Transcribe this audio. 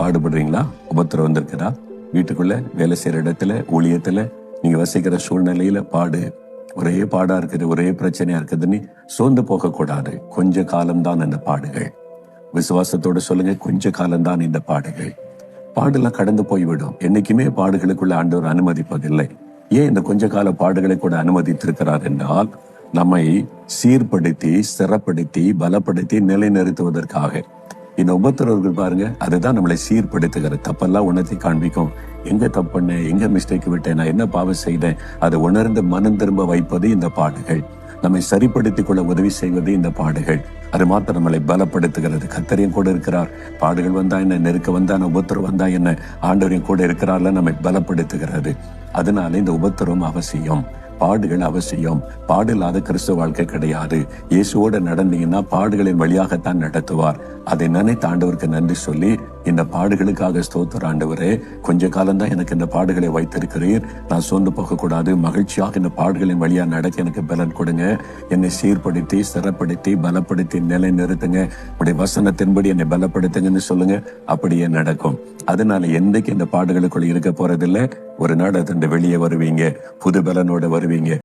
பாடுபடுறீங்களா? உபத்திரம் வந்திருக்குதா? வீட்டுக்குள்ள, வேலை செய்யற இடத்துல, ஊழியத்துல, நீங்க வசிக்கிற சூழ்நிலையில பாடு, ஒரே பாடா இருக்குது, ஒரே பிரச்சனையா இருக்குதுன்னு சோர்ந்து போக கூடாது. கொஞ்ச காலம்தான் அந்த பாடுகள். விசுவாசத்தோட சொல்லுங்க, கொஞ்ச காலம்தான் இந்த பாடுகள். பாடெல்லாம் கடந்து போய்விடும். என்னைக்குமே பாடுகளுக்குள்ள ஆண்டவர் அனுமதிப்பதில்லை. ஏன் இந்த கொஞ்ச கால பாடுகளை கூட அனுமதித்திருக்கிறார் என்றால், நம்மை சீர்படுத்தி, ஸ்திரப்படுத்தி, பலப்படுத்தி நிலைநிறுத்துவதற்காக. இந்த உபத்திரவர்கள் பாருங்க, அதுதான் நம்மளை சீர்படுத்துகிற. தப்பெல்லாம் உணர்த்தி காண்பிக்கும். எங்க தப்புன்னு, எங்க மிஸ்டேக் விட்டேன், நான் என்ன பாவம் செய்தேன், அதை உணர்ந்து மனம் திரும்ப வைப்பது இந்த பாடுகள். நம்மை சரிப்படுத்திக் கொள்ள உதவி செய்வது இந்த பாடுகள். அது மாத்திரம் நம்மளை பலப்படுத்துகிறது. கர்த்தரையும் கூட இருக்கிறார். பாடுகள் வந்தா என்ன, நெருக்க வந்தா என்ன, உபத்திரம் வந்தா என்ன, ஆண்டவரையும் கூட இருக்கிறார்ல, நம்மை பலப்படுத்துகிறது. அதனால இந்த உபத்திரம் அவசியம், பாடுகள் அவசியம். பாடு இல்லாத கிறிஸ்துவ வாழ்க்கை கிடையாது. இயேசுவோட நடந்தீங்கன்னா பாடுகளின் வழியாகத்தான் நடத்துவார். அதை நினைத்து ஆண்டவருக்கு நன்றி சொல்லி, இந்த பாடுகளுக்காக ஸ்தோத்திரம் ஆண்டவரே, கொஞ்ச காலம்தான் எனக்கு இந்த பாடுகளை வைத்திருக்கிறீர், நான் சோர்ந்து போக கூடாது, மகிழ்ச்சியாக இந்த பாடுகளின் வழியா நடக்க எனக்கு பலன் கொடுங்க, என்னை சீர்படுத்தி, ஸ்திரப்படுத்தி, பலப்படுத்தி நிலை நிறுத்துங்க, உடைய வசனத்தின்படி என்னை பலப்படுத்துங்கன்னு சொல்லுங்க. அப்படியே நடக்கும். அதனால என்னைக்கு இந்த பாடுகளுக்குள்ள இருக்க போறதில்லை. ஒரு நாள் அதன் வெளியே வருவீங்க, புது பலனோட வருவீங்க.